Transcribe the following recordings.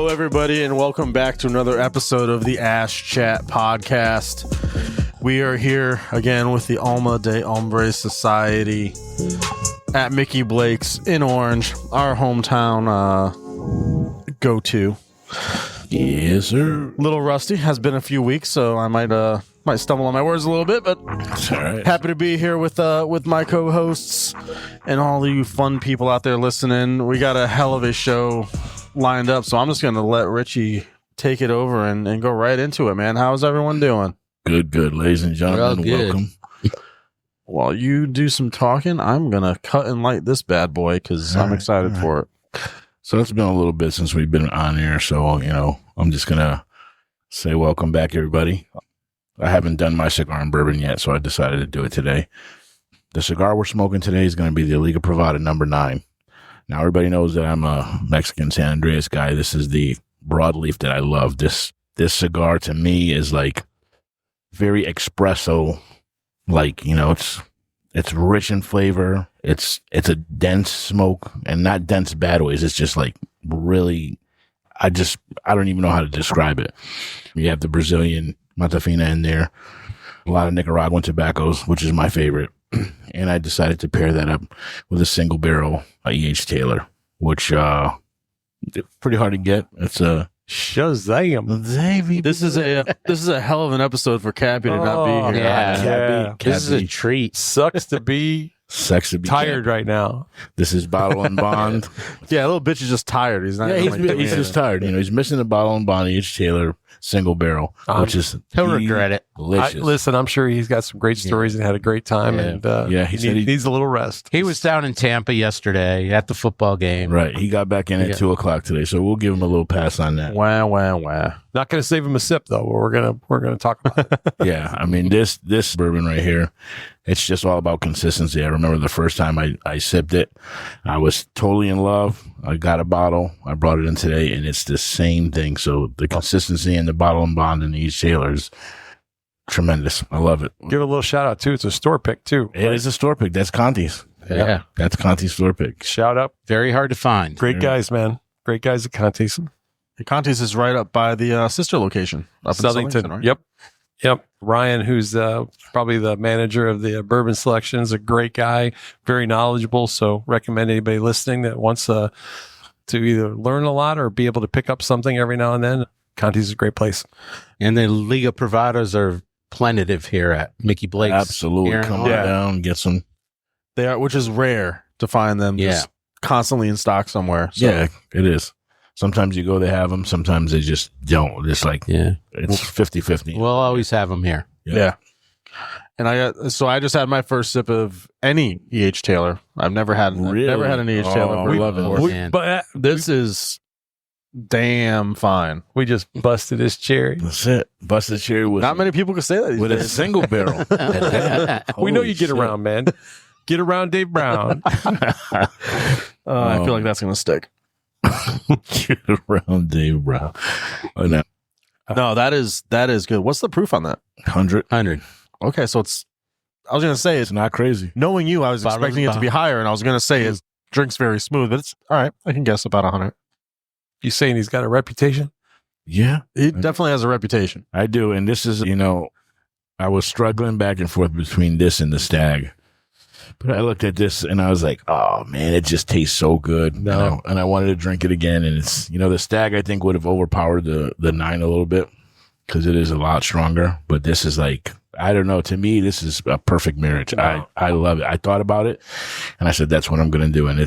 everybody, and welcome back to another episode of the Ash Chat podcast. We are here again with the Alma de Hombre Society at Mickey Blake's in Orange, our hometown go-to. Yes, sir. Little rusty. Has been a few weeks, so I might stumble on my words a little bit, but That's all right. happy to be here with my co-hosts and all you fun people out there listening. We got a hell of a show lined up, so I'm just going to let Richie take it over and go right into it, man. How's everyone doing? Good, ladies and gentlemen. Welcome. While you do some talking, I'm going to cut and light this bad boy because I'm excited for it. So it's been a little bit since we've been on air, so, I'm just going to say welcome back, everybody. I haven't done my cigar and bourbon yet, so I decided to do it today. The cigar we're smoking today is going to be the Liga Privada No.9. Now, everybody knows that I'm a Mexican San Andreas guy. This is the broadleaf that I love. This cigar, to me, is like very espresso, like, it's rich in flavor. It's a dense smoke, and not dense bad ways. It's just like really, I don't even know how to describe it. You have the Brazilian Matafina in there, a lot of Nicaraguan tobaccos, which is my favorite. And I decided to pair that up with a single barrel E.H. Taylor, which pretty hard to get. It's a Shazam! This is a hell of an episode for Cappy to not be here. Yeah. This is a treat. Sucks to be tired right now. This is Bottle and Bond. Yeah, little bitch is just tired. He's not. He's just tired. He's missing the Bottle and Bond E.H. Taylor single barrel, which is he'll regret it. Delicious. Listen, I'm sure he's got some great stories and had a great time, and he needs a little rest. He was down in Tampa yesterday at the football game. Right. He got back in at 2:00 today, so we'll give him a little pass on that. Wow. Not going to save him a sip though. But we're gonna talk about it. Yeah, I mean this bourbon right here, it's just all about consistency. I remember the first time I sipped it, I was totally in love. I got a bottle, I brought it in today, and it's the same thing. So the consistency in the Bottle and Bond and these Taylors, tremendous. I love it. Give it a little shout out too. It's a store pick too. It is a store pick. That's Conti's. Yeah. That's Conti's store pick. Shout out. Very hard to find. Great guys, man. Great guys at Conti's. Conti's is right up by the sister location up in Southington, right? Yep. Ryan, who's probably the manager of the bourbon selection, is a great guy, very knowledgeable. So recommend anybody listening that wants to either learn a lot or be able to pick up something every now and then. Conti's is a great place. And the Liga Privadas are plentiful here at Mickey Blake's. Absolutely. Come on down, get some. They are, which is rare to find them just constantly in stock somewhere. So. Yeah, it is. Sometimes you go, they have them. Sometimes they just don't. It's like, it's 50-50. We'll always have them here. Yeah. And I just had my first sip of any E.H. Taylor. I've never had an E.H. Taylor. We love it. But this is damn fine. we just busted his cherry. That's it. Busted cherry with Not many people can say that these with a days. single barrel. We know you get around, man. Get around Dave Brown. I feel like that's going to stick. Get around Dave Brown. Oh, no. No, that is good. What's the proof on that? 100. Okay, so I was going to say It's not crazy. knowing you, I was expecting it to be higher, and I was going to say his drink's very smooth, but it's all right. I can guess about 100. You saying he's got a reputation? Yeah. He definitely has a reputation. I do. And this is, I was struggling back and forth between this and the Stag. But I looked at this and I was like, oh, man, it just tastes so good. No. And I wanted to drink it again. And it's, the Stag, I think, would have overpowered the 9 a little bit because it is a lot stronger. But this is like, I don't know. To me, this is a perfect marriage. Wow. I love it. I thought about it and I said, that's what I'm going to do. And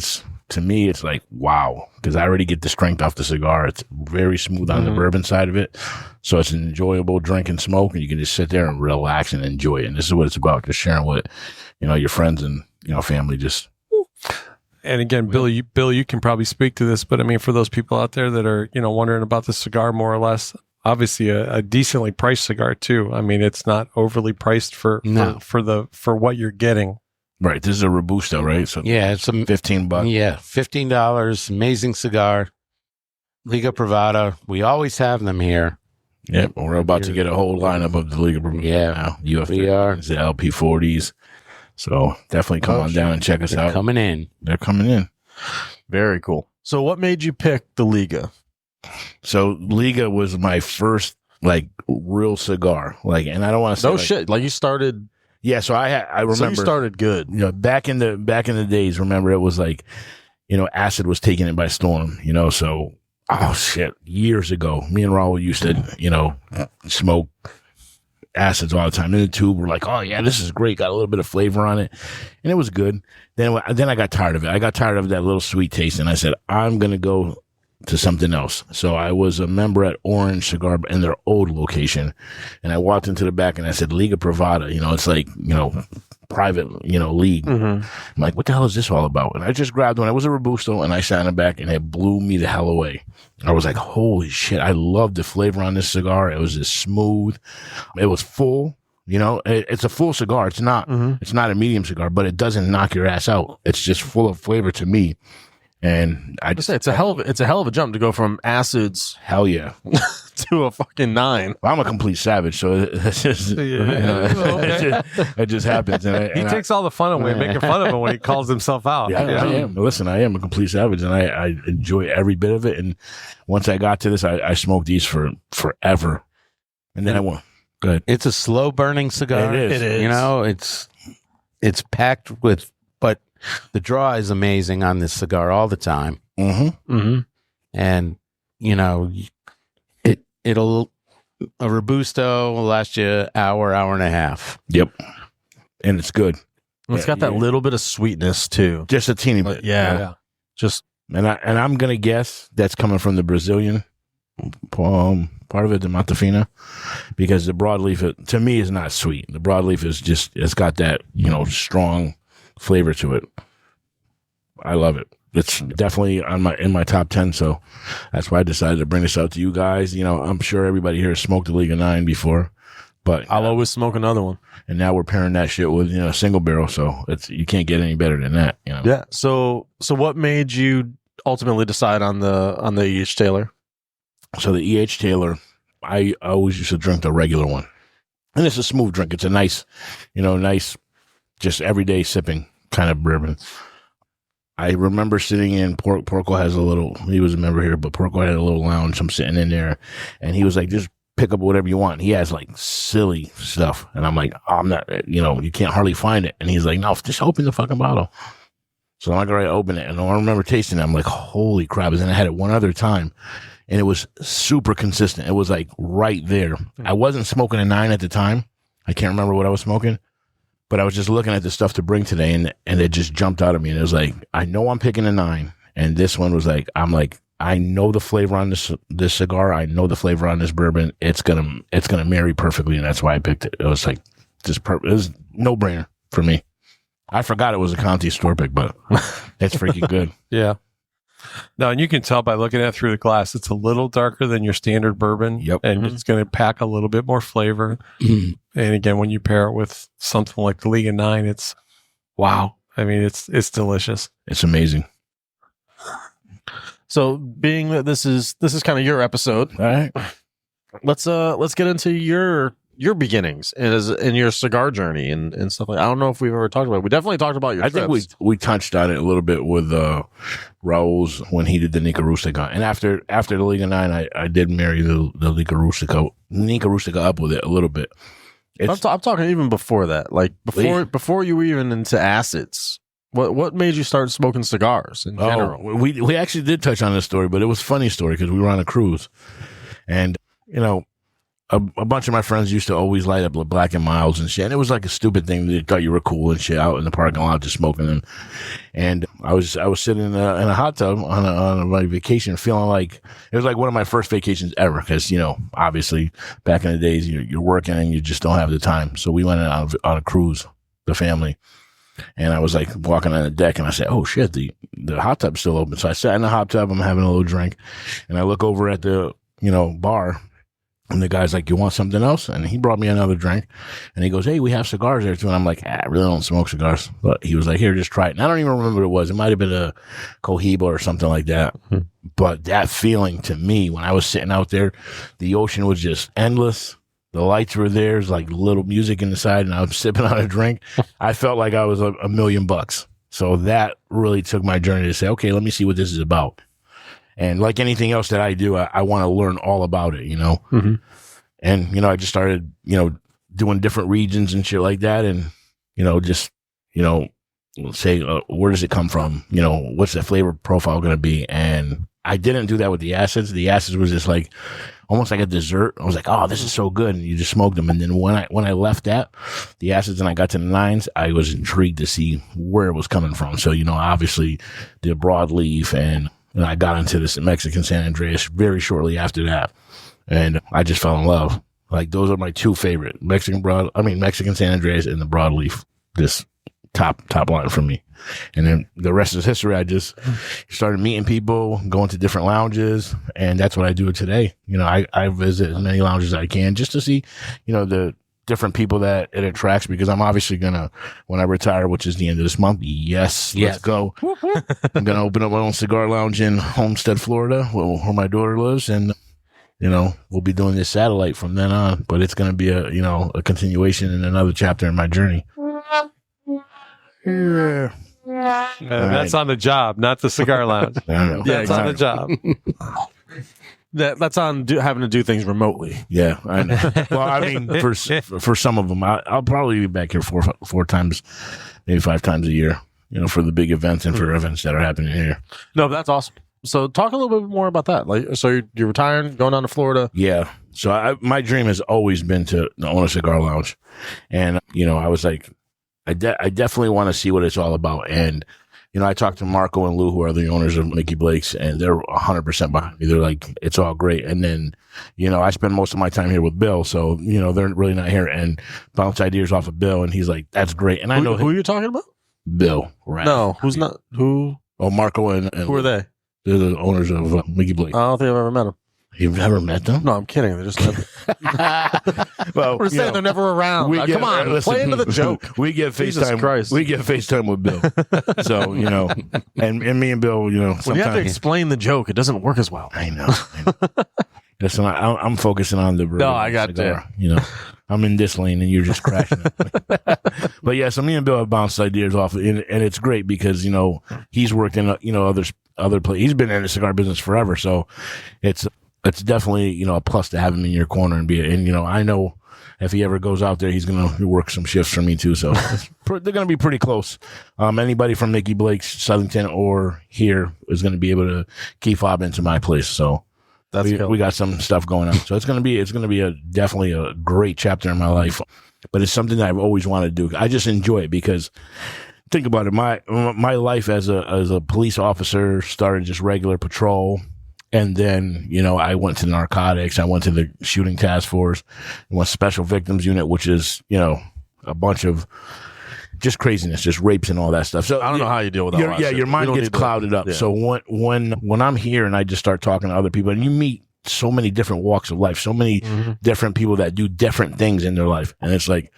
to me, it's like, wow, because I already get the strength off the cigar. It's very smooth on the bourbon side of it. So it's an enjoyable drink and smoke, and you can just sit there and relax and enjoy it. And this is what it's about, just sharing with, your friends and, family. Just. And again, Bill, you can probably speak to this, but I mean, for those people out there that are, wondering about the cigar more or less, obviously a decently priced cigar too. I mean, it's not overly priced for what you're getting. Right. This is a Robusto, right? So it's $15. Yeah, $15. Amazing cigar. Liga Privada. We always have them here. Yep. We're about to get a whole lineup of the Liga Privada. Yeah. Now. We are. The LP40s. So definitely come on down and check us out. Coming in. They're coming in. Very cool. So what made you pick the Liga? So Liga was my first like real cigar. Like, and I don't want to say No shit. Like you started. Yeah, so I remember. So you started good. You know, back in the days. Remember, it was like, you know, acid was taking it by storm. You know, so oh shit, years ago, me and Raul used to, you know, smoke acids all the time in the tube. We're like, oh yeah, this is great. Got a little bit of flavor on it, and it was good. Then I got tired of it. I got tired of that little sweet taste, and I said, I'm gonna go to something else. So I was a member at Orange Cigar in their old location, and I walked into the back and I said, Liga Privada, you know, it's like, you know, private, you know, league. I'm like, what the hell is this all about? And I just grabbed one. It was a Robusto, and I sat in the back, and it blew me the hell away. I was like, holy shit, I love the flavor on this cigar. It was just smooth. It was full. You know, it's a full cigar. It's not a medium cigar, but it doesn't knock your ass out. It's just full of flavor to me. And I just say it's a hell of a jump to go from acids hell yeah to a fucking 9. Well, I'm a complete savage, so it's just, you know, it just happens. And he takes all the fun away, making fun of him when he calls himself out. Yeah, I am. Listen, I am a complete savage, and I enjoy every bit of it. And once I got to this, I smoked these for forever. And then I went, go ahead. It's a slow burning cigar. It is. You know, it's packed with, but the draw is amazing on this cigar all the time. And, you know, it'll a Robusto will last you an hour and a half. Yep. And it's good. Well, it's got that little bit of sweetness too. Just a teeny bit. Yeah. Just and I'm gonna guess that's coming from the Brazilian part of it, the Matafina, because the broadleaf to me is not sweet. The broadleaf is just, it's got that, you know, strong flavor to it. I love it. It's definitely in my top 10, so that's why I decided to bring this out to you guys. You know, I'm sure everybody here has smoked the Liga 9 before, but I'll always smoke another one. And now we're pairing that shit with, you know, a single barrel, so you can't get any better than that. You know? Yeah. So what made you ultimately decide on the E.H. Taylor? So the E.H. Taylor, I always used to drink the regular one, and it's a smooth drink. It's a nice, you know, just everyday sipping kind of bourbon. I remember sitting in Porco has a little, he was a member here, but Porco had a little lounge. I'm sitting in there, and he was like, just pick up whatever you want. He has like silly stuff. And I'm like, oh, I'm not, you know, you can't hardly find it. And he's like, no, just open the fucking bottle. So I'm like, all right, open it. And I remember tasting it. I'm like, holy crap. And then I had it one other time, and it was super consistent. It was like right there. I wasn't smoking a 9 at the time. I can't remember what I was smoking, but I was just looking at the stuff to bring today, and it just jumped out at me. And it was like, I know I'm picking a 9. And this one was like, I'm like, I know the flavor on this cigar. I know the flavor on this bourbon. It's gonna marry perfectly, and that's why I picked it. It was like it was no brainer for me. I forgot it was a Conti store pick, but it's freaking good. Yeah. No, and you can tell by looking at it through the glass, it's a little darker than your standard bourbon. Yep. And it's going to pack a little bit more flavor. And again, when you pair it with something like the Liga 9, it's wow. I mean, it's delicious. It's amazing. So, being that this is kind of your episode, All right. let's get into your beginnings in your cigar journey and stuff like that. I don't know if we've ever talked about it. We definitely talked about your I trips. think we touched on it a little bit with Raul's when he did the Nica Rustica. And after the Liga 9, I did marry the Nica Rustica up with it a little bit. I'm talking even before that, like before you were even into acids. What made you start smoking cigars in general? We actually did touch on this story, but it was a funny story because we were on a cruise, and you know, a bunch of my friends used to always light up Black and Milds and shit, and it was like a stupid thing. They thought you were cool and shit out in the parking lot just smoking them. And I was sitting in a hot tub on my vacation, feeling like it was like one of my first vacations ever, because you know, obviously back in the days you're working and you just don't have the time. So we went on a cruise, the family. And I was like walking on the deck, and I said, oh shit, the hot tub's still open. So I sat in the hot tub, I'm having a little drink, and I look over at the, you know, bar, and the guy's like, you want something else? And he brought me another drink, and he goes, hey, we have cigars there too. And I'm like, I really don't smoke cigars. But he was like, here, just try it. And I don't even remember what it was. It might have been a Cohiba or something like that. But that feeling to me, when I was sitting out there, the ocean was just endless. The lights were there. There's like little music inside, and I was sipping on a drink. I felt like I was $1 million. So that really took my journey to say, okay, let me see what this is about. And like anything else that I do, I want to learn all about it, you know? Mhm. And, you know, I just started, you know, doing different regions and shit like that. And, you know, just, you know, say, where does it come from? You know, what's the flavor profile going to be? And I didn't do that with the acids. The acids was just like, almost like a dessert. I was like, oh, this is so good. And you just smoked them. And then when I left that, the acids, and I got to the 9s, I was intrigued to see where it was coming from. So, you know, obviously the broadleaf, and I got into this Mexican San Andreas very shortly after that. And I just fell in love. Like, those are my 2 favorite, Mexican San Andreas and the broadleaf. This top line for me. And then the rest is history. I just started meeting people, going to different lounges, and that's what I do today. You know, I visit as many lounges as I can just to see, you know, the different people that it attracts, because I'm obviously gonna, when I retire, which is the end of this month, let's go. I'm gonna open up my own cigar lounge in Homestead, Florida, where my daughter lives, and you know, we'll be doing this satellite from then on. But it's gonna be a continuation and another chapter in my journey. Yeah. That's on the job, not the cigar lounge. That's on the job. That's on having to do things remotely. Yeah, I know. Well, I mean, for some of them, I'll probably be back here four times, maybe 5 times a year. You know, for the big events and for events that are happening here. No, that's awesome. So, talk a little bit more about that. Like, so you're retiring, going down to Florida. Yeah. So, my dream has always been to own a cigar lounge, and you know, I was like, I definitely want to see what it's all about. And, you know, I talked to Marco and Lou, who are the owners of Mickey Blake's, and they're 100% behind me. They're like, it's all great. And then, you know, I spend most of my time here with Bill. So, you know, they're really not here, and bounce ideas off of Bill. And he's like, that's great. And I know who are you talking about? Bill. Right? No, who's not? Who? Oh, Marco and Who are they? They're the owners of Mickey Blake. I don't think I've ever met them. You've never met them? No, I'm kidding. They're just never. Well, we're saying they're never around. Come on, listen, play into the joke. We get Jesus FaceTime. Christ. We get FaceTime with Bill. So, you know, and me and Bill, you know, when you have to explain the joke, it doesn't work as well. I know. Listen, I'm focusing on the no, I got cigar, you know. I'm in this lane and you're just crashing it. But yeah, so me and Bill have bounced ideas off, and it's great because, you know, he's worked in, you know, other places. He's been in the cigar business forever. So it's definitely, you know, a plus to have him in your corner and you know, I know if he ever goes out there, he's going to work some shifts for me too. So they're going to be pretty close. Anybody from Mickey Blake's, Southington, or here is going to be able to key fob into my place. So we got some stuff going on. So it's going to be definitely a great chapter in my life, but it's something that I've always wanted to do. I just enjoy it because think about it. My life as a police officer started just regular patrol. And then, you know, I went to narcotics. I went to the shooting task force, went special victims unit, which is, you know, a bunch of just craziness, just rapes and all that stuff. So I don't know how you deal with that. Yeah, your mind gets clouded up. Yeah. So when I'm here and I just start talking to other people, and you meet so many different walks of life, so many different people that do different things in their life, and it's like,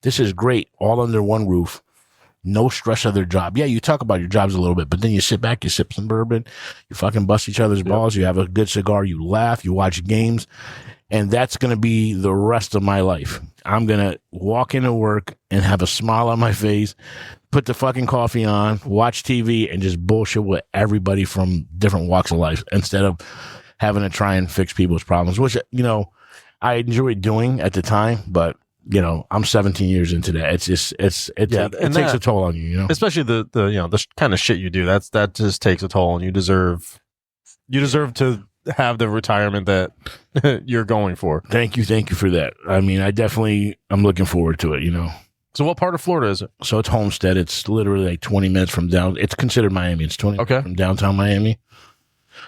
this is great, all under one roof. No stress of their job. Yeah, you talk about your jobs a little bit, but then you sit back, you sip some bourbon, you fucking bust each other's balls, you have a good cigar, you laugh, you watch games, and that's going to be the rest of my life. I'm going to walk into work and have a smile on my face, put the fucking coffee on, watch TV, and just bullshit with everybody from different walks of life instead of having to try and fix people's problems, which, you know, I enjoyed doing at the time, but you know, I'm 17 years into that. It's just, it takes a toll on you, you know, especially the you know, the kind of shit you do. That just takes a toll, and you deserve to have the retirement that you're going for. Thank you for that. I mean, I'm looking forward to it, you know. So what part of Florida is it? So it's Homestead. It's literally like 20 minutes from it's considered Miami. It's 20 minutes from downtown Miami.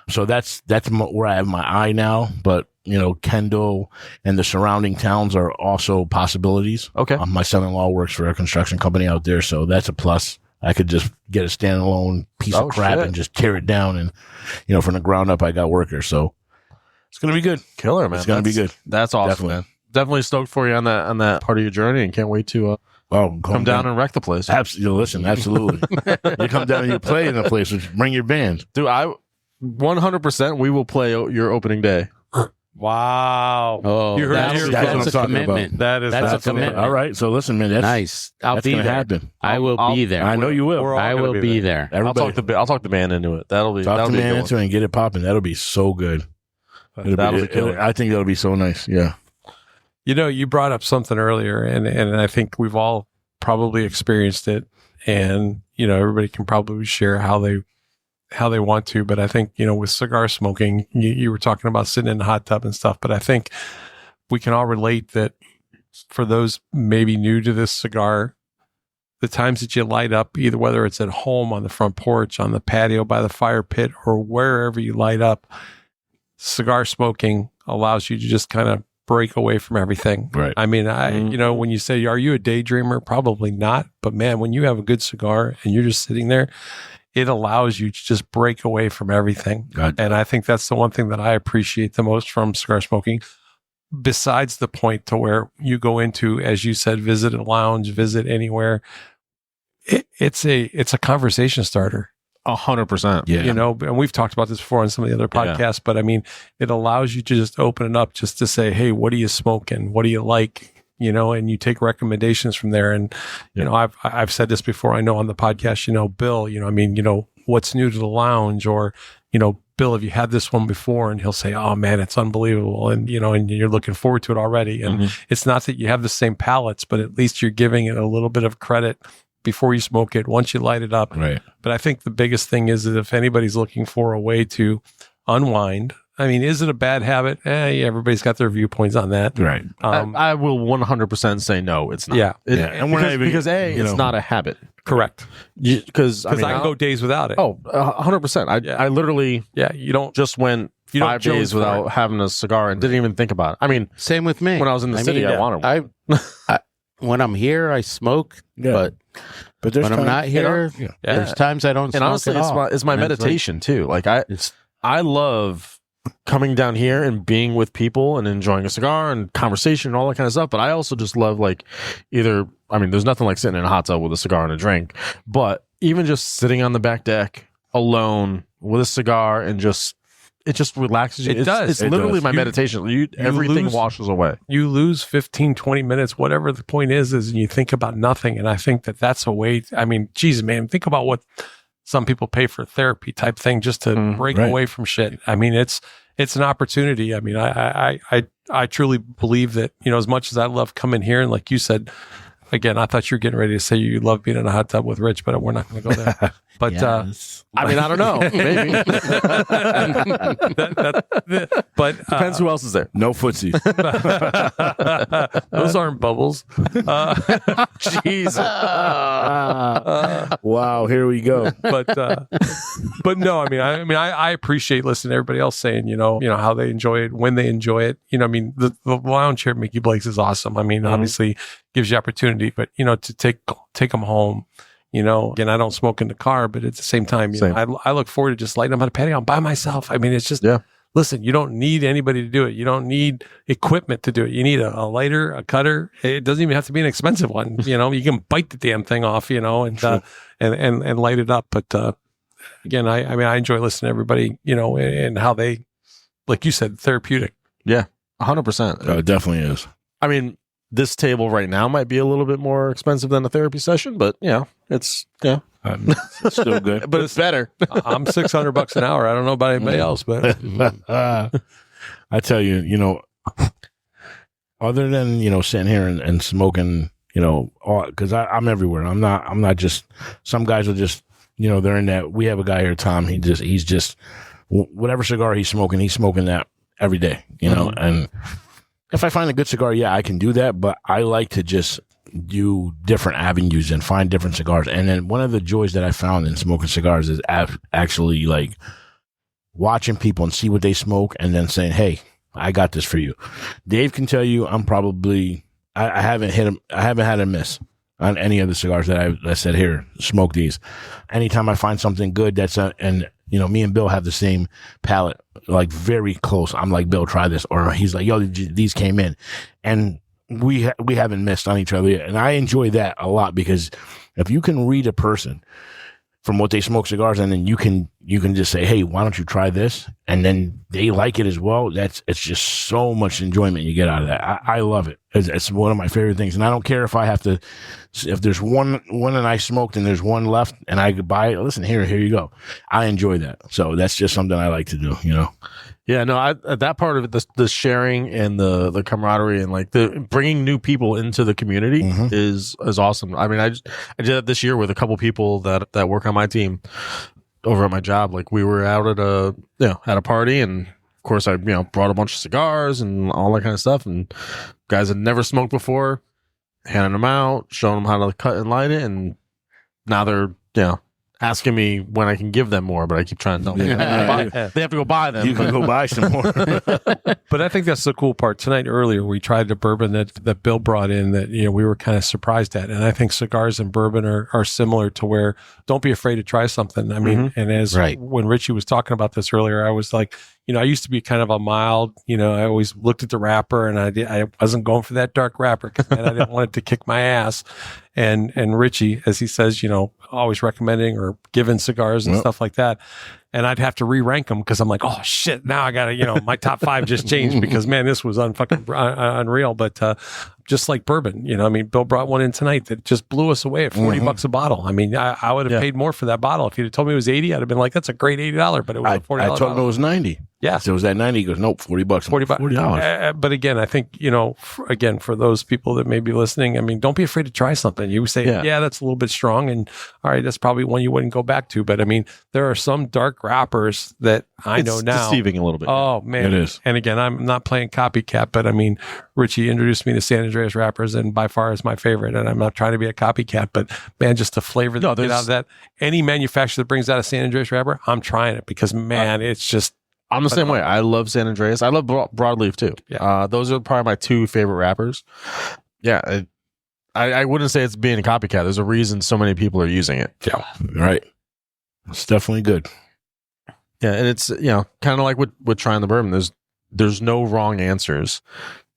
So that's where I have my eye now, but you know, Kendall and the surrounding towns are also possibilities. Okay. My son-in-law works for a construction company out there, so that's a plus. I could just get a standalone piece of crap and just tear it down, and you know, from the ground up, I got workers, so it's gonna be good. Killer, man. It's gonna be good. That's awesome, man. Definitely stoked for you on that part of your journey, and can't wait to come down and wreck the place. Absolutely, listen, absolutely. You come down and you play in the place, bring your band, dude. 100%. We will play your opening day. Wow. Oh, You heard that's, it here, that's folks. a commitment. That's a commitment. All right. So listen, man, Nice. I'll that's be going to there. happen. I will be there. I know you will. We're all I gonna will be there. Everybody, I'll talk the band into it. That'll be talk to a man good into it and get it popping. That'll be so good. That'll be killer. I think that'll be so nice. Yeah. You know, you brought up something earlier, and I think we've all probably experienced it, and you know, everybody can probably share how they want to. But I think, you know, with cigar smoking, you were talking about sitting in the hot tub and stuff. But I think we can all relate that for those maybe new to this cigar, the times that you light up, either whether it's at home, on the front porch, on the patio, by the fire pit, or wherever you light up, cigar smoking allows you to just kind of break away from everything. Right. I mean, you know, when you say, are you a daydreamer? Probably not. But man, when you have a good cigar and you're just sitting there, it allows you to just break away from everything. God. And I think that's the one thing that I appreciate the most from cigar smoking, besides the point to where you go into, as you said, visit a lounge, visit anywhere. It's a conversation starter. 100%. Yeah. You know, and we've talked about this before on some of the other podcasts, but I mean, it allows you to just open it up just to say, hey, what are you smoking? What do you like? You know, and you take recommendations from there. And, you know, I've said this before, I know on the podcast, you know, Bill, you know, I mean, you know, what's new to the lounge, or, you know, Bill, have you had this one before? And he'll say, oh man, it's unbelievable. And, you know, and you're looking forward to it already. And it's not that you have the same palates, but at least you're giving it a little bit of credit before you smoke it, once you light it up. Right. But I think the biggest thing is that if anybody's looking for a way to unwind, I mean, is it a bad habit? Yeah, everybody's got their viewpoints on that. Right. I will 100% say no, it's not. Yeah. And we're not even, because you it's know, not a habit. Correct. Because I can go days without it. Oh, 100%. I literally you don't just went You don't 5 days Jones for without it. having a cigar and didn't even think about it. I mean, Same with me. when I was in the city, I wanted one. I when I'm here, I smoke, Yeah. But there's when I'm time- not here, Yeah. there's times I don't smoke And honestly, at it's all. my And it's like- meditation too. Like I love coming down here and being with people and enjoying a cigar and conversation and all that kind of stuff. But I also just love there's nothing like sitting in a hot tub with a cigar and a drink, but even just sitting on the back deck alone with a cigar and it just relaxes you. It does. It's It literally does. my You- meditation. Everything lose- washes away. you lose 15, 20 minutes, whatever the point is you think about nothing. And I think that that's a way. I mean, geez, man, think about what some people pay for therapy type thing just to break right. away from shit. I mean, it's an opportunity. I mean, I truly believe that, you know, as much as I love coming here, and like you said, again, I thought you were getting ready to say you love being in a hot tub with Rich, but we're not going to go there. But Yes. I mean, I don't know. Maybe. but Depends who else is there. No footsies. those aren't bubbles. Jesus. Wow, here we go. But no, I appreciate listening to everybody else saying, you know how they enjoy it, when they enjoy it. You know, I mean, the lounge here at Mickey Blake's is awesome. I mean, obviously gives you opportunity, but you know, to take them home. You know, again, I don't smoke in the car, but at the same time, you know, I look forward to just lighting them on a patio by myself. I mean, it's just, listen, you don't need anybody to do it. You don't need equipment to do it. You need a lighter, a cutter. It doesn't even have to be an expensive one. You know, you can bite the damn thing off, you know, and light it up. But again, I enjoy listening to everybody, you know, and how they, like you said, therapeutic. Yeah, 100%. It definitely is. I mean, this table right now might be a little bit more expensive than a therapy session, but it's It's still good. but it's better. I'm $600 an hour. I don't know about anybody else, but I tell you, you know, other than, you know, sitting here and smoking, you know, because I'm everywhere. I'm not just, some guys will just, you know, they're in that. We have a guy here, Tom. He's just whatever cigar he's smoking that every day, you know. And if I find a good cigar, I can do that. But I like to just do different avenues and find different cigars. And then one of the joys that I found in smoking cigars is actually like watching people and see what they smoke and then saying, hey, I got this for you. Dave can tell you I'm probably, I haven't had a miss on any of the cigars that I said, here, smoke these. Anytime I find something good and you know, me and Bill have the same palate, like very close. I'm like, Bill, try this. Or he's like, yo, these came in. And we haven't missed on each other yet. And I enjoy that a lot because if you can read a person from what they smoke cigars and then you can you can just say, hey, why don't you try this? And then they like it as well. It's just so much enjoyment you get out of that. I love it. It's one of my favorite things. And I don't care if I have to, if there's one and I smoked and there's one left and I could buy it, listen, here you go. I enjoy that. So that's just something I like to do, you know? Yeah, no, that part of it, the sharing and the camaraderie and like the bringing new people into the community is awesome. I mean, I did that this year with a couple people that work on my team over at my job. Like we were out at a party, and of course I brought a bunch of cigars and all that kind of stuff, and guys had never smoked before, handing them out, showing them how to cut and light it, and now they're asking me when I can give them more, but I keep trying to tell them they have to go buy them. You can go buy some more. But I think that's the cool part. Tonight earlier, we tried a bourbon that Bill brought in that, we were kind of surprised at. And I think cigars and bourbon are similar to where don't be afraid to try something. I mean, and as when Richie was talking about this earlier, I was like, I used to be kind of a mild, I always looked at the wrapper and I wasn't going for that dark wrapper because I didn't want it to kick my ass. And Richie, as he says, always recommending or giving cigars and stuff like that. And I'd have to re-rank them because I'm like, oh shit, now I gotta, my top 5 just changed because man, this was unreal. But just like bourbon, Bill brought one in tonight that just blew us away at $40 a bottle. I mean, I would have paid more for that bottle. If you'd have told me it was 80, I'd have been like, that's a great $80, but it was a $40. I told him it was 90. Yeah. So it was that 90. He goes, nope, $40. $40. But again, I think, again, for those people that may be listening, I mean, don't be afraid to try something. You say, yeah, that's a little bit strong. And all right, that's probably one you wouldn't go back to. But I mean, there are some dark wrappers that I know now. It's deceiving a little bit. Oh, man. It is. And again, I'm not playing copycat, but I mean, Richie introduced me to San Andreas wrappers and by far is my favorite. And I'm not trying to be a copycat, but man, just the flavor that you get out of that. Any manufacturer that brings out a San Andreas wrapper, I'm trying it because man, it's just. I'm the same way. I love San Andreas. I love Broadleaf too. Yeah. Those are probably my 2 favorite wrappers. Yeah. I wouldn't say it's being a copycat. There's a reason so many people are using it. Yeah. Right. It's definitely good. Yeah. And it's, kind of like with trying the bourbon. There's no wrong answers.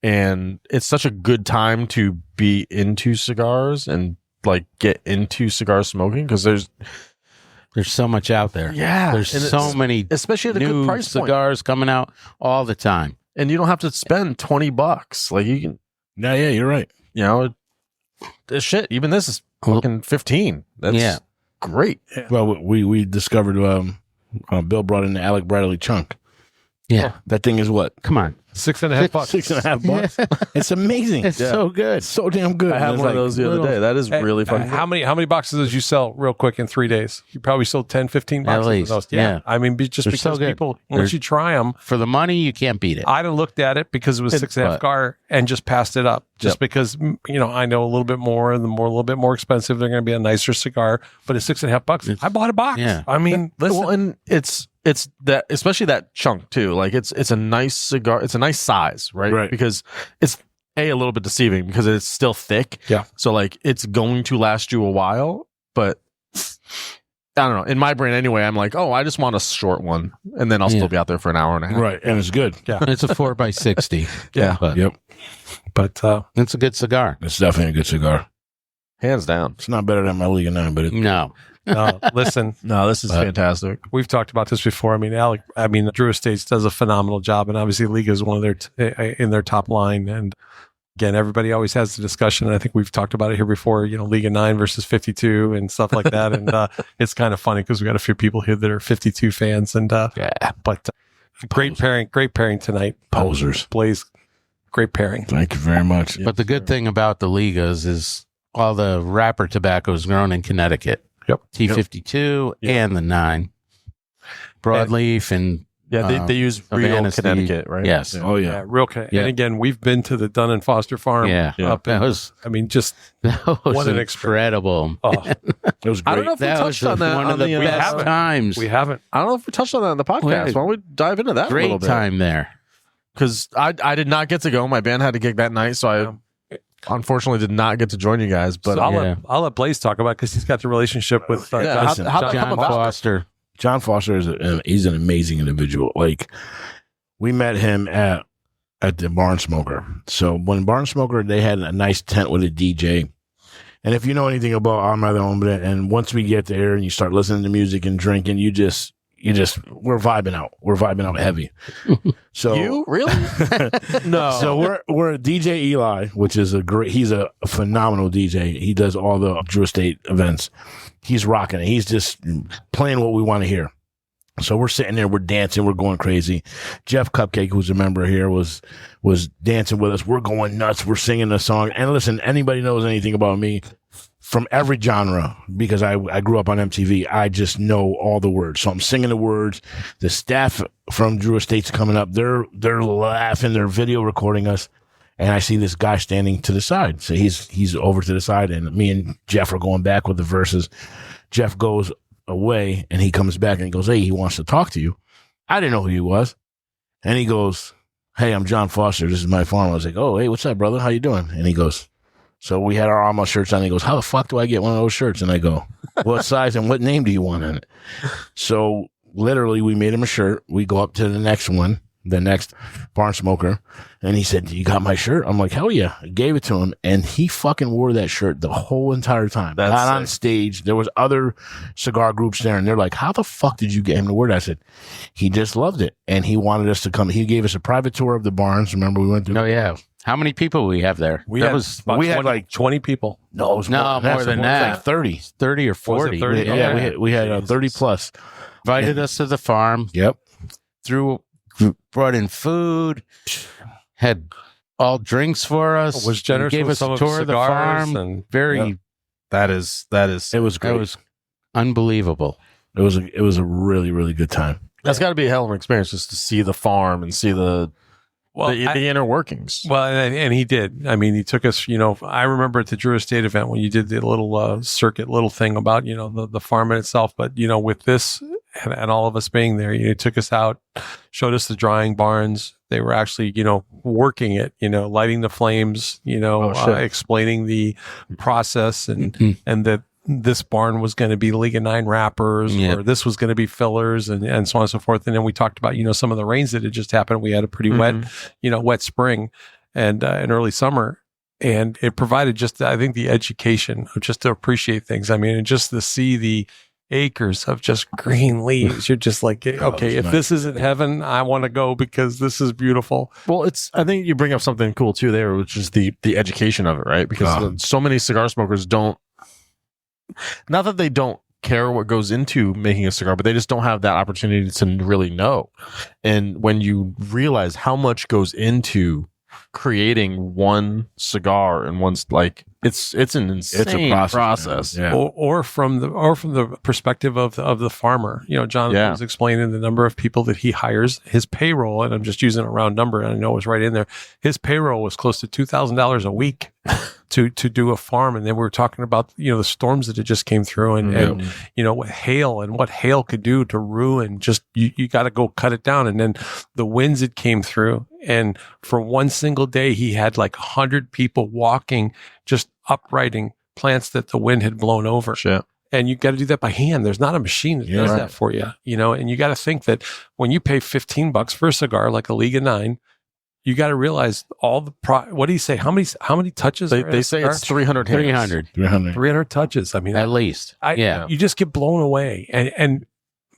And it's such a good time to be into cigars and like get into cigar smoking because there's so much out there. Yeah. There's so many, especially at a new good price point. Cigars coming out all the time. And you don't have to spend $20. Like you can. Yeah, you're right. This shit, even this is fucking 15. That's great. Yeah. Well, we discovered, Bill brought in the Alec Bradley chunk. Yeah. That thing is what? Come on. $6.50. $6.50. It's amazing. It's so good. So damn good. I had one of those the other day. That is really fun. How many boxes did you sell real quick in 3 days? You probably sold 10, 15 boxes At least. of those. Yeah. I mean, just They're because so good. people, once you try them. For the money, you can't beat it. I'd have looked at it because it was 6.5 gar and just passed it up. Just because, I know a little bit more, a little bit more expensive. They're going to be a nicer cigar, but it's $6.50. I bought a box. Yeah. I mean, listen. Well, and it's that, especially that chunk too. Like it's a nice cigar. It's a nice size, right? Right. Because it's a little bit deceiving because it's still thick. Yeah. So like it's going to last you a while, but I don't know. In my brain anyway, I'm like, I just want a short one, and then I'll still be out there for an hour and a half. Right, and it's good. Yeah. It's a 4x60. Yeah. But it's a good cigar. It's definitely a good cigar. Hands down. It's not better than my Liga 9, but No. Listen. No, this is fantastic. We've talked about this before. I mean, Drew Estates does a phenomenal job, and obviously Liga is one of in their top line. And again, everybody always has the discussion. And I think we've talked about it here before. Liga 9 versus 52 and stuff like that. And it's kind of funny because we got a few people here that are 52 fans. And but great pairing tonight. Posers. Blaze, great pairing. Thank you very much. But the good thing about the Ligas is all the wrapper tobacco is grown in Connecticut. Yep. T52 and the 9. Broadleaf and they use real Connecticcut, right? Yes. Oh yeah. Real Connecticut. Yeah. And again, we've been to the Dunn and Foster farm. Yeah. Up that was what an incredible. It was great. I don't know if we touched on that. One of the best times. We haven't. I don't know if we touched on that in the podcast. Why don't we dive into that a little bit? Great time there. Because I did not get to go. My band had a gig that night, so I unfortunately did not get to join you guys. But so I'll let Blaze talk about it because he's got the relationship with John Foster. John Foster he's an amazing individual. Like we met him at the Barn Smoker. So when Barn Smoker, they had a nice tent with a DJ. And if you know anything about Hombre, and once we get there and you start listening to music and drinking, you just we're vibing out. We're vibing out heavy. So You really? No. So we're at DJ Eli, which is he's a phenomenal DJ. He does all the Drew Estate events. He's rocking it. He's just playing what we want to hear. So we're sitting there, we're dancing, we're going crazy. Jeff Cupcake, who's a member here, was dancing with us. We're going nuts. We're singing the song. And listen, anybody knows anything about me from every genre, because I grew up on MTV, I just know all the words. So I'm singing the words. The staff from Drew Estate's coming up. They're laughing. They're video recording us. And I see this guy standing to the side. So he's over to the side, and me and Jeff are going back with the verses. Jeff goes away, and he comes back and he goes, hey, he wants to talk to you. I didn't know who he was. And he goes, hey, I'm John Foster. This is my farm. I was like, oh, hey, what's up, brother? How you doing? And he goes, so we had our Alma shirts on. He goes, how the fuck do I get one of those shirts? And I go, what size and what name do you want on it? So literally we made him a shirt. We go up to the next one, the next barn smoker. And he said, you got my shirt? I'm like, hell yeah. I gave it to him. And he fucking wore that shirt the whole entire time. That's Not on sick. stage. There was other cigar groups there, and they're like, how the fuck did you get him to wear that? I said, he just loved it. And he wanted us to come. He gave us a private tour of the barns. Remember we went to? No, yeah. How many people we have there? We That had was about we had 20 like 20 people. No, it was No, more than It was that. like 30. 30 or 40. 30? Yeah, Okay. we had 30 plus. Invited us to the farm, Yep. brought in food, had all drinks for us. Was generous gave with us some a of tour of the cigars farm. and Very, Yeah. That is It was that great. was unbelievable. It was a really, really good time. that's got to be a hell of an experience just to see the farm and see the inner workings. Well, and he did. I mean, he took us, I remember at the Drew Estate event when you did the little circuit little thing about, the farm in itself. But, with this and all of us being there, he took us out, showed us the drying barns. They were actually, working it, lighting the flames, explaining the process and that this barn was going to be Liga 9 wrappers, Yep. or this was going to be fillers and so on and so forth. And then we talked about, some of the rains that had just happened. We had a pretty wet spring and an early summer. And it provided just, I think, the education of just to appreciate things. I mean, and just to see the acres of just green leaves. You're just like, okay, if this isn't heaven, I want to go because this is beautiful. Well, I think you bring up something cool too there, which is the education of it, right? Because so many cigar smokers not that they don't care what goes into making a cigar, but they just don't have that opportunity to really know. And when you realize how much goes into creating one cigar and one's like, it's an insane process. Yeah. Or from the perspective of the farmer. Jonathan was explaining the number of people that he hires. His payroll, and I'm just using a round number, and I know it was right in there. His payroll was close to $2,000 a week to do a farm. And then we were talking about the storms that it just came through, and what hail could do to ruin. Just you got to go cut it down, and then the winds that came through. And for one single day, he had like 100 people walking, just uprighting plants that the wind had blown over. Shit. And you got to do that by hand. There's not a machine that does that for you, and you got to think that when you pay $15 for a cigar, like a Liga 9, you got to realize all the what do you say? How many touches? They say it's 300 hands. 300 touches. I mean, At least. you just get blown away. And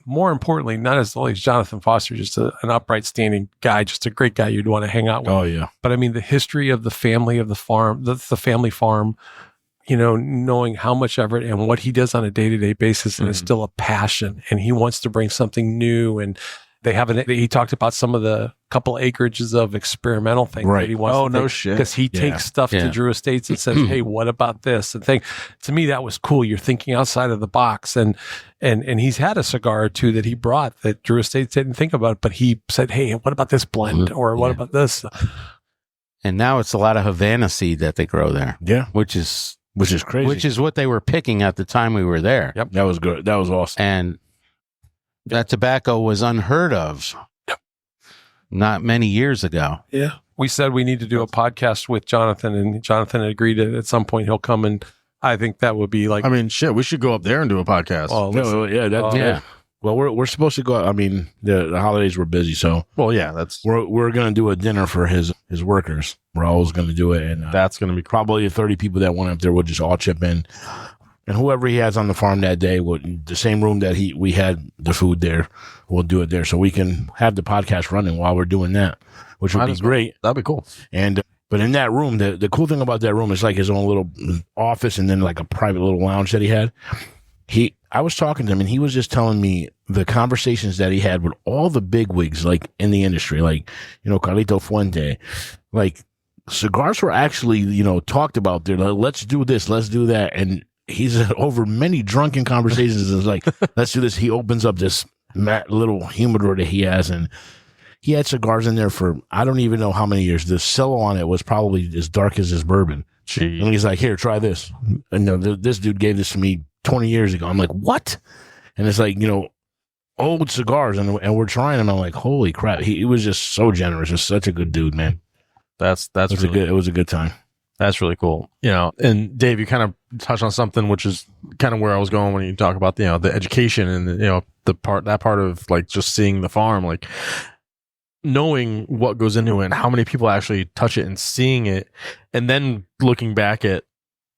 more importantly, not as only as Jonathan Foster, just an upright standing guy, just a great guy you'd want to hang out with. Oh yeah. But I mean, the history of the family of the farm, the family farm, knowing how much effort and what he does on a day-to-day basis, and it's still a passion, and he wants to bring something new. And he talked about some of the couple acreages of experimental things that he wants to shit. because he takes stuff to Drew Estates and says, hey, what about this? And to me, that was cool. You're thinking outside of the box, and he's had a cigar or two that he brought that Drew Estates didn't think about, but he said, hey, what about this blend? Or what about this? And now it's a lot of Havana seed that they grow there. Yeah. Which is crazy. Which is what they were picking at the time we were there. Yep. That was good. That was awesome. And that tobacco was unheard of not many years ago. Yeah. We said we need to do a podcast with Jonathan, and Jonathan agreed that at some point he'll come, and I think that would be like, I mean, shit, we should go up there and do a podcast. Well, we're supposed to go. I mean, the holidays were busy, so we're gonna do a dinner for his workers. We're always gonna do it, and that's gonna be probably 30 people that went up there will just all chip in. And whoever he has on the farm that day, the same room that we had the food there, we'll do it there. So we can have the podcast running while we're doing that, which would be great. That'd be cool. And but in that room, the cool thing about that room is like his own little office and then like a private little lounge that he had. I was talking to him and he was just telling me the conversations that he had with all the bigwigs like in the industry, like, Carlito Fuente, like cigars were actually, talked about there. Like, let's do this, let's do that. And he's over many drunken conversations. It's like, let's do this. He opens up this little humidor that he has, and he had cigars in there for, I don't even know how many years. The cello on it was probably as dark as his bourbon. Jeez. And he's like, here, try this. And this dude gave this to me 20 years ago. I'm like, what? And it's like, old cigars, and we're trying them. I'm like, holy crap. He was just so generous. Just such a good dude, man. That's it was a good time. That's really cool. And Dave, you kind of touched on something, which is kind of where I was going when you talk about, the education and, that part of like just seeing the farm, like knowing what goes into it and how many people actually touch it and seeing it. And then looking back at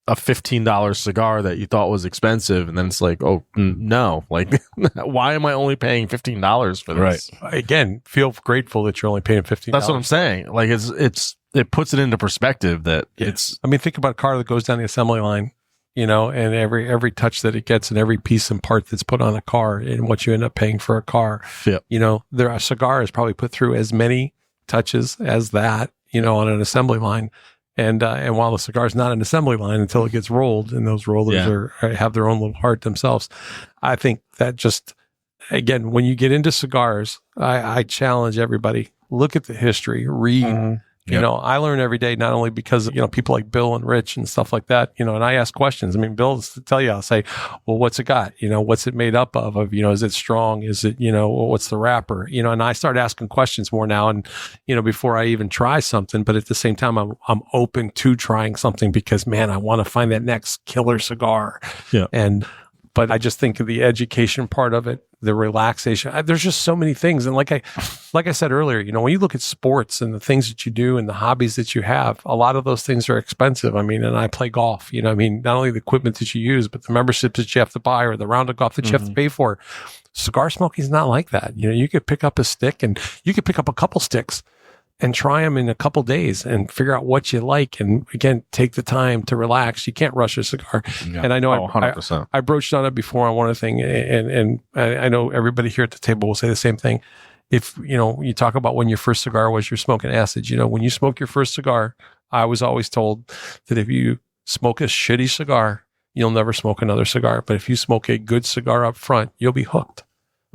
a $15 cigar that you thought was expensive. And then it's like, oh no, like, why am I only paying $15 for this? Right. Again, feel grateful that you're only paying $15. That's what I'm saying. Like it puts it into perspective that it's, I mean, think about a car that goes down the assembly line, and every touch that it gets and every piece and part that's put on a car and what you end up paying for a car. Yep. A cigar is probably put through as many touches as that, on an assembly line. And while the cigar is not an assembly line until it gets rolled, and those rollers have their own little heart themselves, I think that just, again, when you get into cigars, I challenge everybody, look at the history, read. Mm-hmm. I learn every day, not only because, people like Bill and Rich and stuff like that, and I ask questions. I mean, Bill, to tell you, I'll say, well, what's it got? What's it made up of, is it strong? Is it, what's the wrapper? And I start asking questions more now and, before I even try something, but at the same time, I'm open to trying something because, man, I want to find that next killer cigar. Yeah. But I just think of the education part of it, the relaxation. There's just so many things. And like I said earlier, when you look at sports and the things that you do and the hobbies that you have, a lot of those things are expensive. I mean, and I play golf, not only the equipment that you use, but the memberships that you have to buy or the round of golf that you have to pay for. Cigar smoking is not like that. You could pick up a stick and you could pick up a couple sticks and try them in a couple days and figure out what you like. And again, take the time to relax. You can't rush a cigar. Yeah. And I know 100%. I broached on it before on one of the things, and I know everybody here at the table will say the same thing. If, you talk about when your first cigar was, you're smoking acid, when you smoke your first cigar, I was always told that if you smoke a shitty cigar, you'll never smoke another cigar. But if you smoke a good cigar up front, you'll be hooked.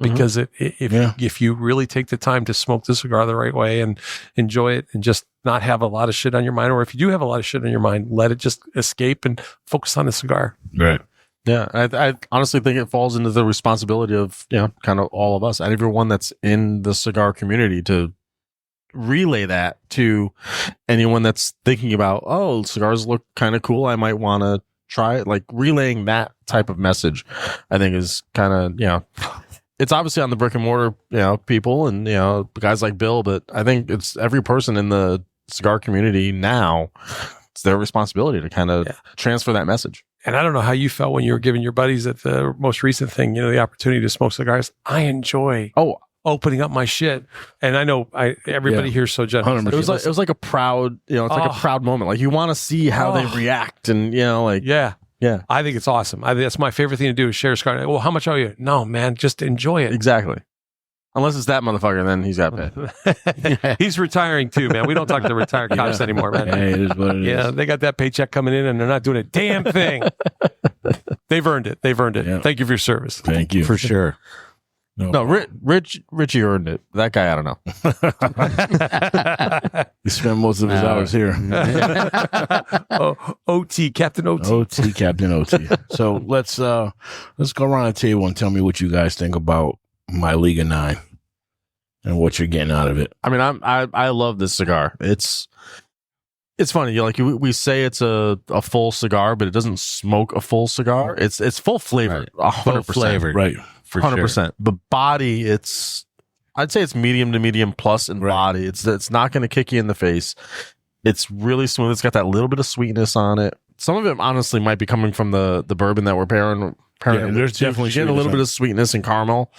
Because if you really take the time to smoke the cigar the right way and enjoy it and just not have a lot of shit on your mind, or if you do have a lot of shit on your mind, let it just escape and focus on the cigar. Right. Yeah. I honestly think it falls into the responsibility of, kind of all of us and everyone that's in the cigar community to relay that to anyone that's thinking about, oh, cigars look kind of cool. I might want to try it. Like relaying that type of message, I think is kind of, it's obviously on the brick and mortar, people and, guys like Bill, but I think it's every person in the cigar community now. It's their responsibility to kind of transfer that message. And I don't know how you felt when you were giving your buddies at the most recent thing, the opportunity to smoke cigars. I enjoy opening up my shit. And I know everybody here is so generous. It was like a proud, it's like a proud moment. Like you want to see how they react and, Yeah. I think it's awesome. That's my favorite thing to do is share a cigar. Well, how much owe you? No, man, just enjoy it. Exactly. Unless it's that motherfucker, then he's got paid. He's retiring too, man. We don't talk to retired cops anymore, man. Hey, it is what it is. Yeah, they got that paycheck coming in and they're not doing a damn thing. They've earned it. Yeah. Thank you for your service. Thank you. For sure. No, Richie earned it. That guy, I don't know. He spent most of his hours here. OT, Captain OT. OT, Captain OT. So let's go around the table and tell me what you guys think about my Liga 9 and what you're getting out of it. I mean, I love this cigar. It's funny. We say it's a full cigar, but it doesn't smoke a full cigar. It's full flavored, 100% flavored, right? For 100%. Sure. But body, I'd say it's medium to medium plus in body. It's not going to kick you in the face. It's really smooth. It's got that little bit of sweetness on it. some of it honestly might be coming from the bourbon that we're pairing. Yeah, there's definitely getting a little bit of sweetness and caramel.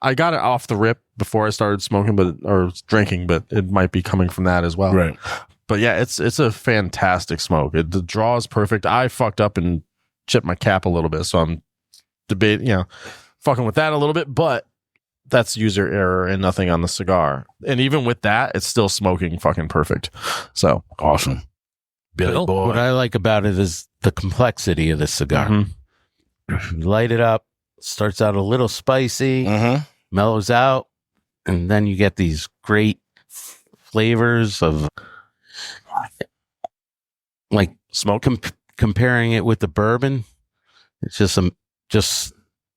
I got it off the rip before I started smoking, or drinking, but it might be coming from that as well. Right. But yeah, it's a fantastic smoke. The draw is perfect. I fucked up and chipped my cap a little bit, so I'm fucking with that a little bit, but that's user error and nothing on the cigar. And even with that, it's still smoking fucking perfect. So awesome. Billy boy. What I like about it is the complexity of the cigar. Mm-hmm. You light it up, starts out a little spicy, mellows out, and then you get these great flavors of like smoke. Comparing it with the bourbon, it's just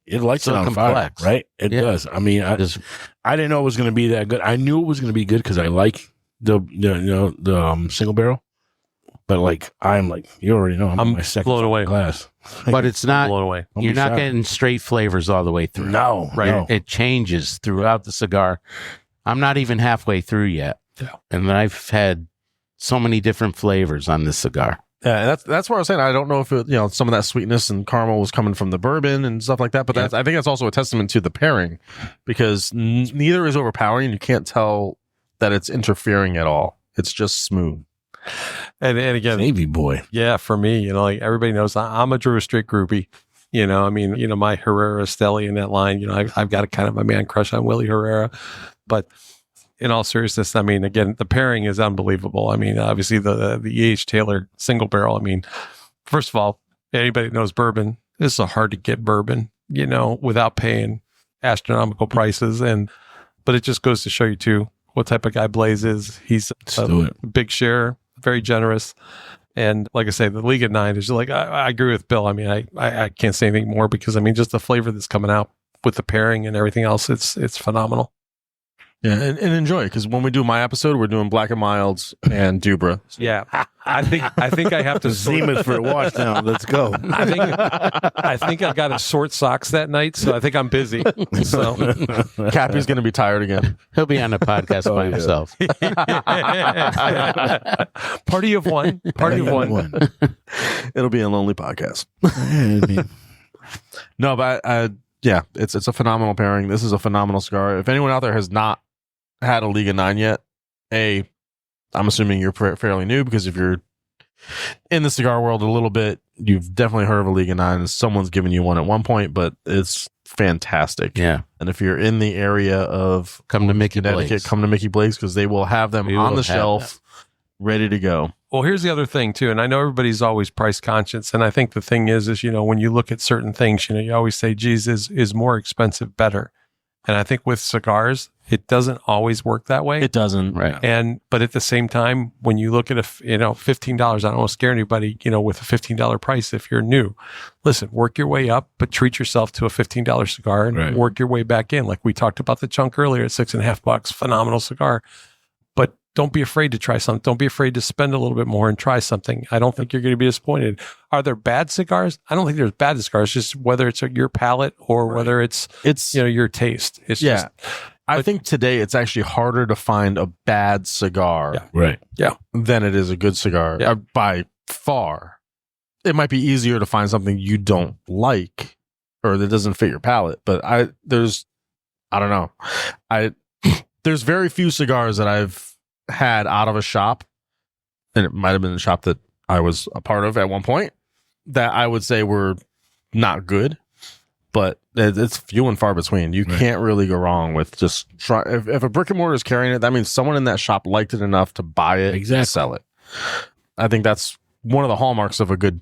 it lights so it on complex. fire, right? It does. I mean, I didn't know it was going to be that good. I knew it was going to be good because I like the single barrel. But like, I'm like, you already know, I'm my second blown away. glass. But it's not. Blown away. You're not getting straight flavors all the way through. No, right? no. It changes throughout the cigar. I'm not even halfway through yet, and I've had so many different flavors on this cigar. Yeah, that's what I was saying. I don't know if some of that sweetness and caramel was coming from the bourbon and stuff like that, but I think that's also a testament to the pairing, because neither is overpowering. You can't tell that it's interfering at all. It's just smooth. And again, Navy boy. Yeah, for me, like everybody knows, I'm a Drew Street groupie. I mean, my Herrera Stelly in that line. I've got a kind of a man crush on Willie Herrera, but in all seriousness, I mean, again, the pairing is unbelievable. I mean, obviously the E.H. Taylor single barrel. I mean, first of all, anybody that knows bourbon, this is a hard to get bourbon, without paying astronomical prices, but it just goes to show you too what type of guy Blaze is. He's a big share. Very generous. And like I say, the Liga 9 is like, I agree with Bill. I mean, I can't say anything more because, I mean, just the flavor that's coming out with the pairing and everything else, it's phenomenal. Yeah, and enjoy, because when we do my episode, we're doing Black and Milds and Dubra. Yeah, I think I have to Zenith for a wash down. Let's go. I think I got to sort socks that night, so I think I'm busy. So Cappy's going to be tired again. He'll be on the podcast by himself. Party of one. Party of one. It'll be a lonely podcast. No, but it's a phenomenal pairing. This is a phenomenal cigar. If anyone out there has not had a Liga 9 yet, I'm assuming you're fairly new, because if you're in the cigar world a little bit, you've definitely heard of a Liga 9, and someone's given you one at one point, but it's fantastic. Yeah. And if you're in the area of come to Mickey Connecticut, Blake's. come to Mickey Blake's, because they will have them on the shelf ready to go. Well, here's the other thing too, and I know everybody's always price conscious, and I think the thing is when you look at certain things, you always say, geez, is more expensive better? And I think with cigars, it doesn't always work that way. It doesn't. Right. But at the same time, when you look at $15, I don't want to scare anybody, with a $15 price if you're new. Listen, work your way up, but treat yourself to a $15 cigar and work your way back in. Like we talked about the chunk earlier at $6.50, phenomenal cigar. But don't be afraid to try something. Don't be afraid to spend a little bit more and try something. I don't think you're going to be disappointed. Are there bad cigars? I don't think there's bad cigars. Just whether it's your palate or whether it's your taste. It's just. I think today it's actually harder to find a bad cigar, than it is a good cigar. By far. It might be easier to find something you don't like or that doesn't fit your palate. But there's very few cigars that I've had out of a shop, and it might have been the shop that I was a part of at one point, that I would say were not good, but it's few and far between. You can't really go wrong with just try. If a brick and mortar is carrying it, that means someone in that shop liked it enough to buy it and sell it. I think that's one of the hallmarks of a good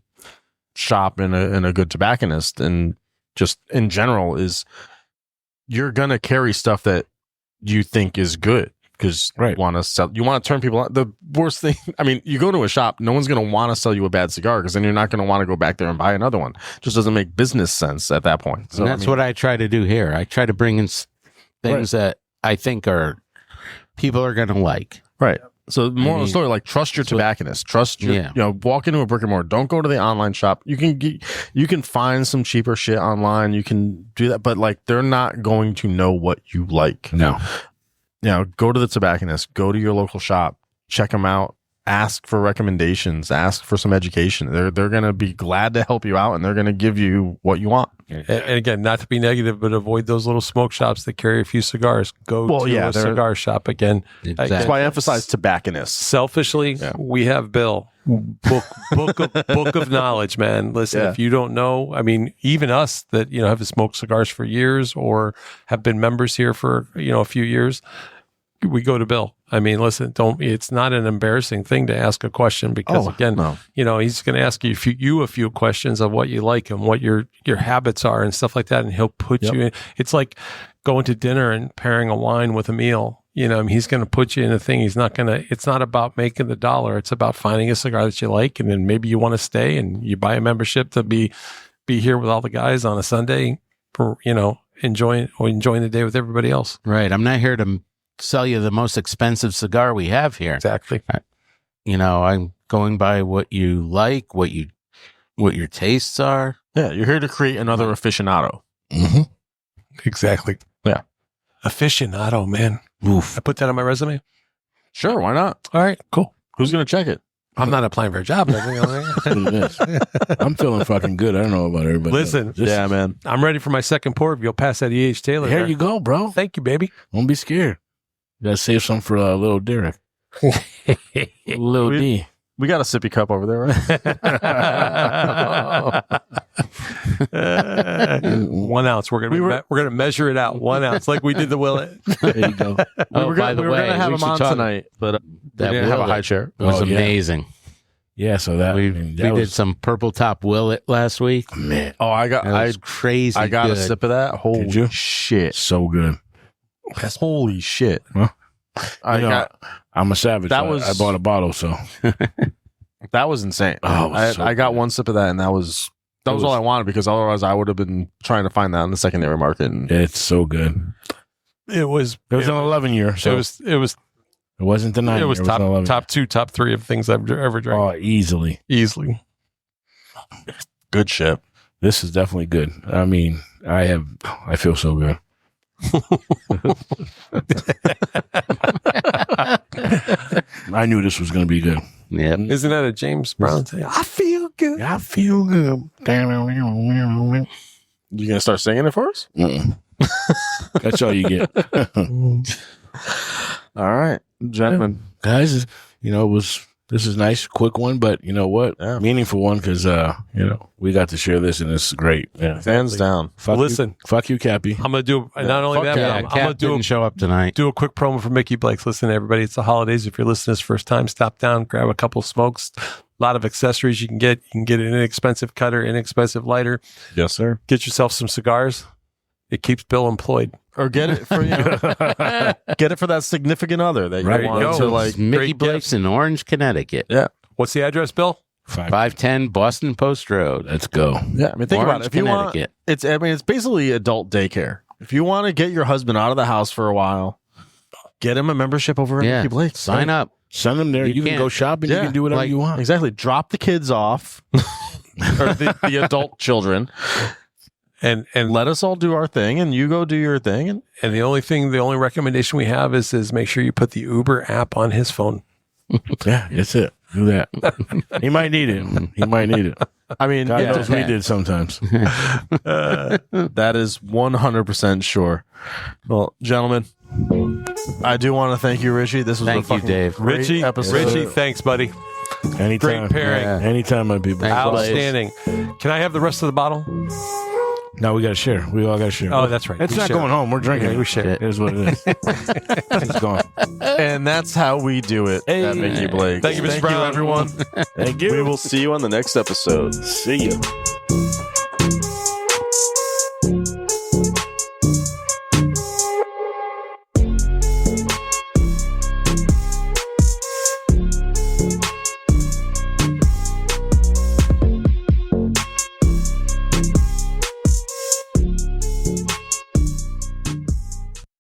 shop and a good tobacconist, and just in general, is you're gonna carry stuff that you think is good, because you want to sell. You want to turn people out. The worst thing, I mean, you go to a shop, no one's going to want to sell you a bad cigar, because then you're not going to want to go back there and buy another one. It just doesn't make business sense at that point. So and that's what I try to do here. I try to bring in things that I think people are going to like. Right. So the moral of the story, like, trust your tobacconist. Trust your, walk into a brick and mortar. Don't go to the online shop. You can find some cheaper shit online. You can do that, but like, they're not going to know what you like. No. Go to the tobacconist, go to your local shop, check them out, ask for recommendations, ask for some education. They're going to be glad to help you out, and they're going to give you what you want. And again, not to be negative, but avoid those little smoke shops that carry a few cigars. Go to a cigar shop again. Exactly. That's why I emphasize tobacconists. Selfishly, we have Bill. Book of knowledge, man. Listen, if you don't know, I mean, even us that have smoked cigars for years or have been members here for a few years, we go to Bill. I mean, listen, it's not an embarrassing thing to ask a question because he's going to ask you a few questions of what you like and what your habits are and stuff like that. And he'll put you in. It's like going to dinner and pairing a wine with a meal. He's going to put you in a thing. It's not about making the dollar. It's about finding a cigar that you like. And then maybe you want to stay and you buy a membership to be here with all the guys on a Sunday for, enjoying the day with everybody else. Right. I'm not here to sell you the most expensive cigar we have here. Exactly. I'm going by what you like, what your tastes are. Yeah, you're here to create another aficionado. Mm-hmm. Exactly. Yeah. Aficionado, man. Oof. I put that on my resume. Sure, why not? All right, cool. Who's going to check it? I'm not applying for a job. I'm feeling fucking good. I don't know about everybody. Listen, yeah, man. I'm ready for my second pour. If you'll pass that E.H. Taylor. Here you go, bro. Thank you, baby. Don't be scared. You gotta save some for little Derek. Little D. We got a sippy cup over there, right? 1 ounce. We're gonna measure it out. 1 ounce, like we did the Willet. There you go. We were going to have him on tonight, but we didn't have a high chair. It was amazing. Yeah, so that we did some purple top Willet last week. Man, I crazy. I got good. a sip of that. Holy shit! So good. Holy shit! Huh? I'm a savage. I bought a bottle, so that was insane. Oh, I got one sip of that, and that was all I wanted because otherwise I would have been trying to find that in the secondary market. And it's so good. It was an 11 year. So it wasn't the 9. It was top 2, top 3 of things I've ever drank. Oh, easily. Good shit. This is definitely good. I mean, I feel so good. I knew this was going to be good. Yeah. Isn't that a James Brown thing? I feel good. I feel good. You gonna start singing it for us? That's all you get. All right, gentlemen. Guys, this is nice, quick one, but you know what? Yeah. Meaningful one because we got to share this and it's great. Yeah. Hands down. Fuck you, Cappy. I'm gonna do not only that, but I'm gonna didn't show up tonight. Do a quick promo for Mickey Blakes. Listen, everybody, it's the holidays. If you're listening this first time, stop down, grab a couple smokes. A lot of accessories you can get. You can get an inexpensive cutter, inexpensive lighter. Yes, sir. Get yourself some cigars. It keeps Bill employed. Or get it for get it for that significant other that you want to like. Mickey Blake's in Orange, Connecticut. Yeah. What's the address, Bill? 510 Boston Post Road. Let's go. Yeah, I mean, think about it. If you want, it's basically adult daycare. If you want to get your husband out of the house for a while, get him a membership over at Mickey Blake's. Sign up. Send them there. You can go shopping. You can do whatever you want. Exactly. Drop the kids off, or the adult children. And let us all do our thing, and you go do your thing. And the only recommendation we have is make sure you put the Uber app on his phone. Yeah, that's it. Do that. He might need it. I mean, God knows we did sometimes. That is 100% sure. Well, gentlemen, I do want to thank you, Richie. This was thank you, Dave. Richie, episode. Richie, thanks, buddy. Anytime. Great pairing. Yeah. Anytime, my people. Outstanding. Can I have the rest of the bottle? No, we got to share. We all got to share. Oh, that's right. It's not going home. We're drinking. Yeah, we share. It is what it is. It's gone. And that's how we do it at Mickey Blake. Thank you, Mr. Brown. Everyone. Thank you. We will see you on the next episode. See you.